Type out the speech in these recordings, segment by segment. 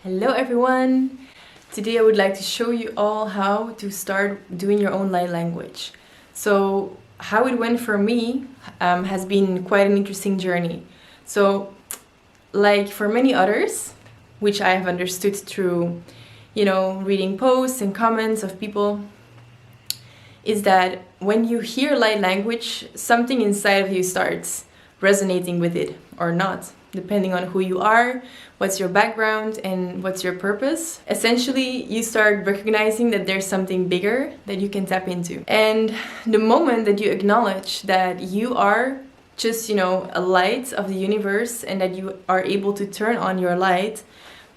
Hello everyone! Today I would like to show you all how to start doing your own light language. So how it went for me has been quite an interesting journey. So like for many others, which I have understood through, reading posts and comments of people, is that when you hear light language, something inside of you starts resonating with it or not, depending on who you are, what's your background, and what's your purpose. Essentially, you start recognizing that there's something bigger that you can tap into. And the moment that you acknowledge that you are just, a light of the universe and that you are able to turn on your light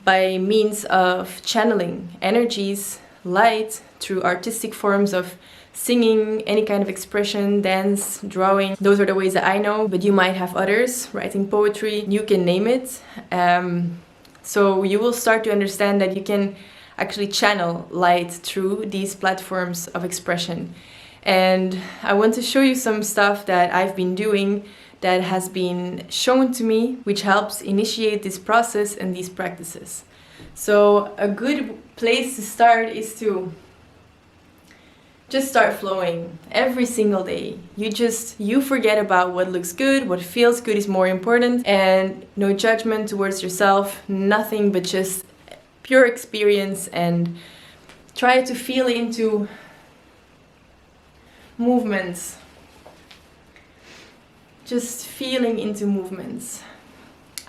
by means of channeling energies, light, through artistic forms of singing, any kind of expression, dance, drawing. Those are the ways that I know, but you might have others, writing poetry, you can name it. So you will start to understand that you can actually channel light through these platforms of expression. And I want to show you some stuff that I've been doing that has been shown to me, which helps initiate this process and these practices. So a good place to start is to just start flowing every single day. You forget about what looks good, what feels good is more important, and no judgment towards yourself, nothing but just pure experience, and try to feel into movements. Just feeling into movements.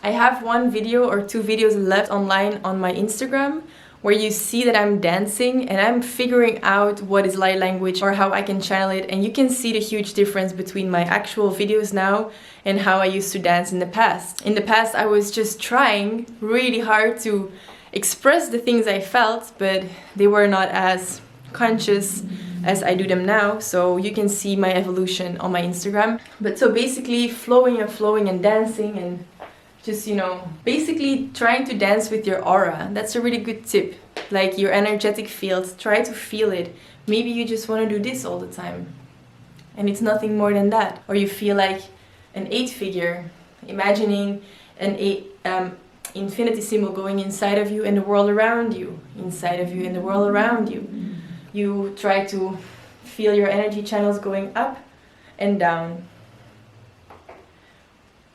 I have one video or two videos left online on my Instagram where you see that I'm dancing and I'm figuring out what is light language or how I can channel it, and you can see the huge difference between my actual videos now and how I used to dance in the past. In the past I was just trying really hard to express the things I felt, but they were not as conscious as I do them now, so you can see my evolution on my Instagram. But so basically flowing and dancing and just, basically trying to dance with your aura. That's a really good tip. Like your energetic field, try to feel it. Maybe you just want to do this all the time. And it's nothing more than that. Or you feel like an 8 figure, imagining an infinity symbol going inside of you and the world around you. Inside of you and the world around you. You try to feel your energy channels going up and down.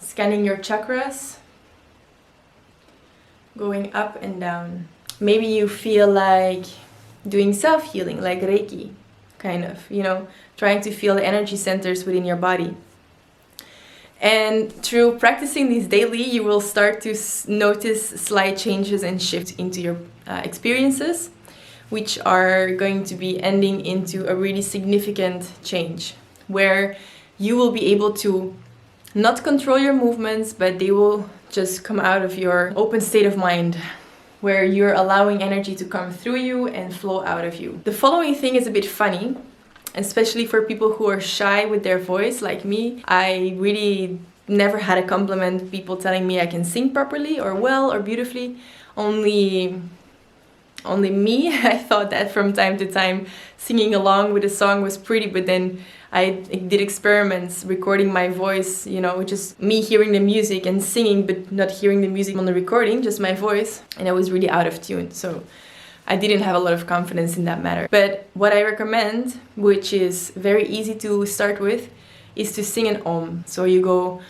Scanning your chakras, going up and down. Maybe you feel like doing self-healing, like Reiki, kind of, trying to feel the energy centers within your body. And through practicing these daily, you will start to notice slight changes and shifts into your experiences, which are going to be ending into a really significant change, where you will be able to not control your movements, but they will just come out of your open state of mind, where you're allowing energy to come through you and flow out of you. The following thing is a bit funny, especially for people who are shy with their voice, like me. I really never had a compliment, people telling me I can sing properly or well or beautifully. Only me. I thought that from time to time singing along with a song was pretty, but then I did experiments recording my voice, just me hearing the music and singing, but not hearing the music on the recording, just my voice, and I was really out of tune. So I didn't have a lot of confidence in that matter. But what I recommend, which is very easy to start with, is to sing an Om. So you go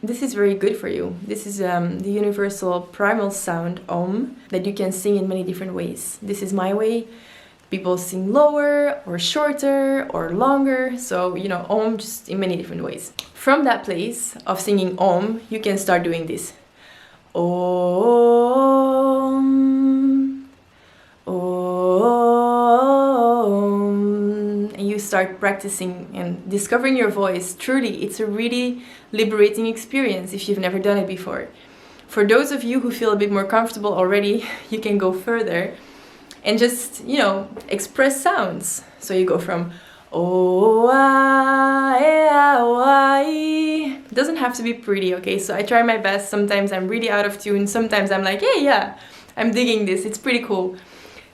This is very good for you. This is the universal primal sound, Om, that you can sing in many different ways. This is my way. People sing lower or shorter or longer. So, Om just in many different ways. From that place of singing Om, you can start doing this. Om, Om. And you start practicing and discovering your voice. Truly, it's a really liberating experience if you've never done it before. For those of you who feel a bit more comfortable already, you can go further and just, you know, express sounds. So you go from oh, ah, eh, ah, oh, ah, eh. It doesn't have to be pretty, okay? So I try my best. Sometimes I'm really out of tune. Sometimes I'm like, hey, yeah, I'm digging this. It's pretty cool.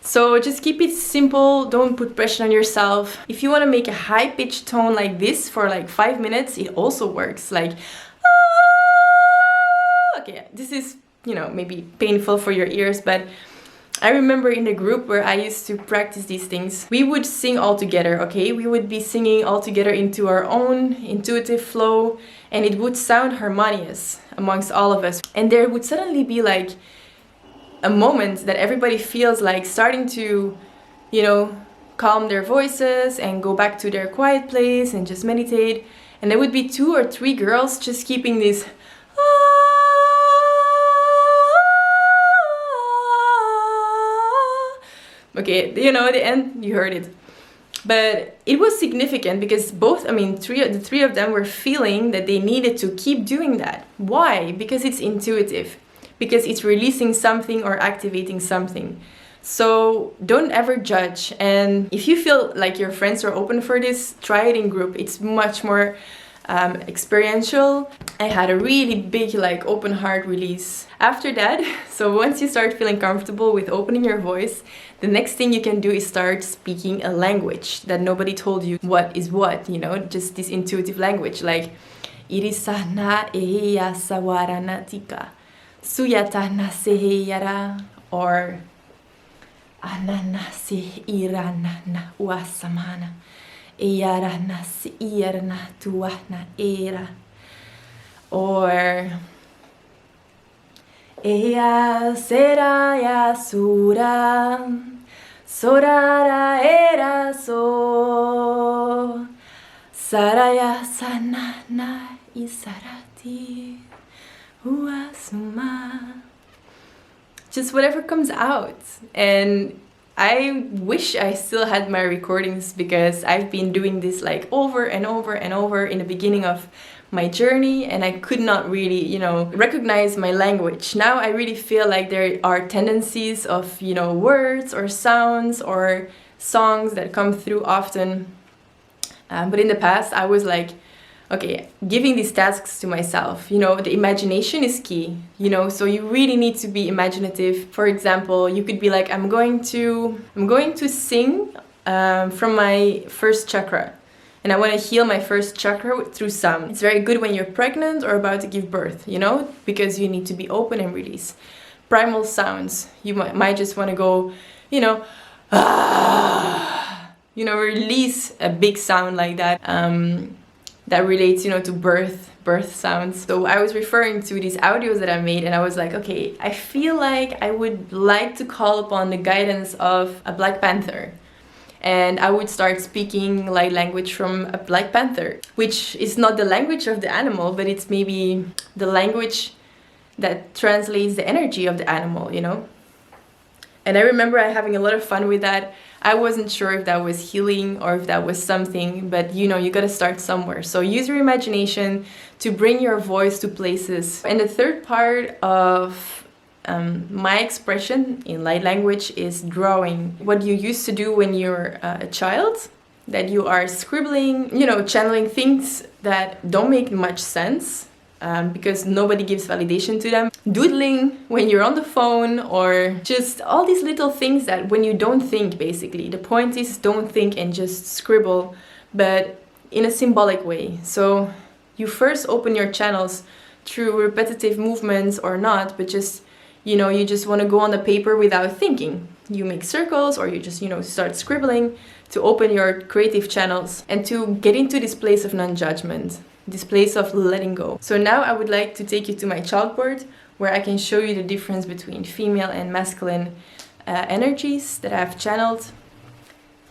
So just keep it simple. Don't put pressure on yourself. If you want to make a high-pitched tone like this for like 5 minutes, it also works. Like, ah. Okay, this is, you know, maybe painful for your ears, but I remember in the group where I used to practice these things, we would sing all together, okay? We would be singing all together into our own intuitive flow, and it would sound harmonious amongst all of us. And there would suddenly be like a moment that everybody feels like starting to, you know, calm their voices and go back to their quiet place and just meditate. And there would be 2 or 3 girls just keeping this okay, you know, at the end, you heard it. But it was significant because both, I mean, the three of them were feeling that they needed to keep doing that. Why? Because it's intuitive. Because it's releasing something or activating something. So don't ever judge. And if you feel like your friends are open for this, try it in group. It's much more experiential. I had a really big like open heart release after that. So once you start feeling comfortable with opening your voice, the next thing you can do is start speaking a language that nobody told you what is what, you know, just this intuitive language like irisana eya sawaranatika suyatana seheyara, or ananasi iranana uasamana eyarana siirna tuahna era, or eya seraya sura sorara era so saraya sanana isarati uasuma. Just whatever comes out. And I wish I still had my recordings, because I've been doing this like over and over and over in the beginning of my journey, and I could not really, you know, recognize my language. Now I really feel like there are tendencies of, you know, words or sounds or songs that come through often. But in the past I was like, okay, giving these tasks to myself, you know, the imagination is key, you know, so you really need to be imaginative. For example, you could be like, I'm going to sing from my first chakra, and I want to heal my first chakra through sound. It's very good when you're pregnant or about to give birth, you know, because you need to be open and release. Primal sounds, you might just want to go, you know, you know, release a big sound like that. That relates, you know, to birth sounds. So I was referring to these audios that I made, and I was like, okay, I feel like I would like to call upon the guidance of a Black Panther. And I would start speaking light language from a Black Panther, which is not the language of the animal, but it's maybe the language that translates the energy of the animal, you know? And I remember having a lot of fun with that. I wasn't sure if that was healing or if that was something, but you know, you gotta start somewhere. So use your imagination to bring your voice to places. And the third part of my expression in light language is drawing. What you used to do when you're a child, that you are scribbling, you know, channeling things that don't make much sense. Because nobody gives validation to them. Doodling when you're on the phone, or just all these little things that when you don't think, basically. The point is, don't think and just scribble, but in a symbolic way. So you first open your channels through repetitive movements or not, but just, you know, you just want to go on the paper without thinking. You make circles, or you just, you know, start scribbling to open your creative channels and to get into this place of non-judgment. This place of letting go. So now I would like to take you to my chalkboard, where I can show you the difference between female and masculine energies that I've channeled.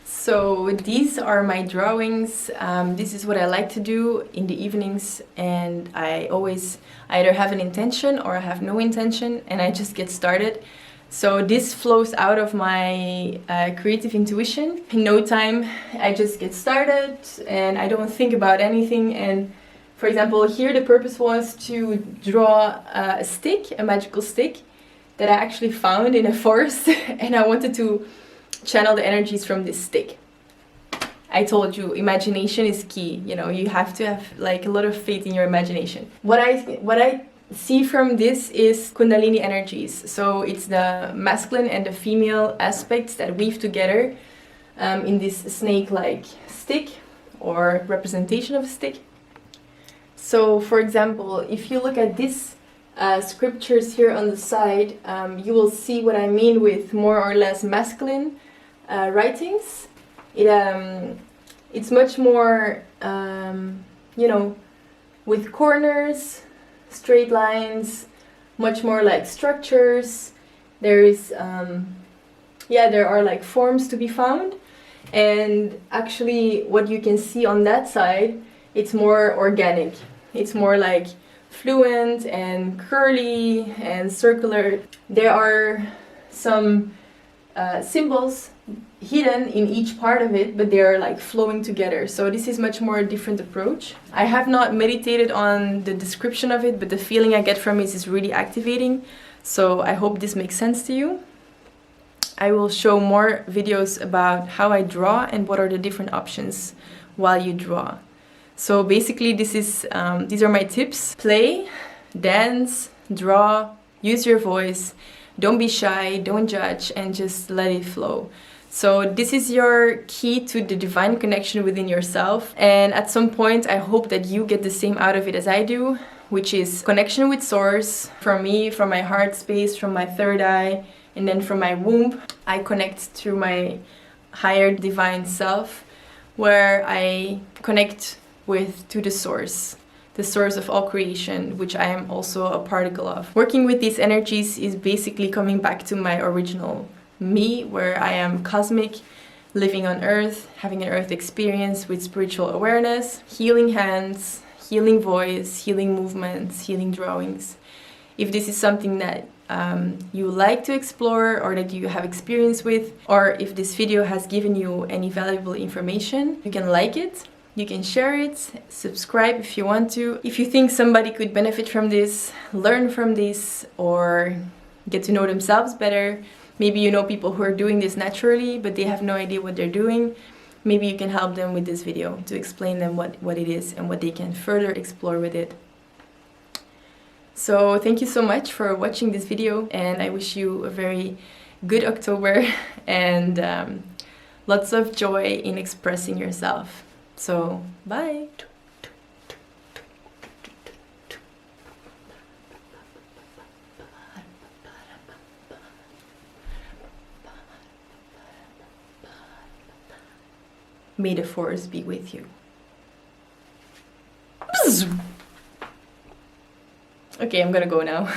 So these are my drawings. This is what I like to do in the evenings, and I always either have an intention or I have no intention, and I just get started. So this flows out of my creative intuition. In no time, I just get started and I don't think about anything. And for example, here the purpose was to draw a stick, a magical stick that I actually found in a forest, and I wanted to channel the energies from this stick. I told you, imagination is key. You know, you have to have like a lot of faith in your imagination. What I see from this is Kundalini energies. So it's the masculine and the female aspects that weave together in this snake-like stick or representation of a stick. So, for example, if you look at this scriptures here on the side, you will see what I mean with more or less masculine writings. It's much more, you know, with corners, straight lines, much more like structures. There is, there are like forms to be found. And actually what you can see on that side, it's more organic. It's more like fluent and curly and circular. There are some symbols hidden in each part of it, but they are like flowing together. So this is much more a different approach. I have not meditated on the description of it, but the feeling I get from it is really activating. So I hope this makes sense to you. I will show more videos about how I draw and what are the different options while you draw. So basically these are my tips. Play, dance, draw, use your voice, don't be shy, don't judge, and just let it flow. So this is your key to the divine connection within yourself. And at some point, I hope that you get the same out of it as I do, which is connection with source. For me, from my heart space, from my third eye, and then from my womb, I connect to my higher divine self, where I connect to the source of all creation, which I am also a particle of. Working with these energies is basically coming back to my original me, where I am cosmic, living on earth, having an earth experience with spiritual awareness, healing hands, healing voice, healing movements, healing drawings. If this is something that you like to explore or that you have experience with, or if this video has given you any valuable information, you can like it, you can share it, subscribe if you want to. If you think somebody could benefit from this, learn from this, or get to know themselves better, maybe you know people who are doing this naturally, but they have no idea what they're doing, maybe you can help them with this video to explain them what it is and what they can further explore with it. So thank you so much for watching this video, and I wish you a very good October and lots of joy in expressing yourself. So bye! May the force be with you. Okay, I'm gonna go now.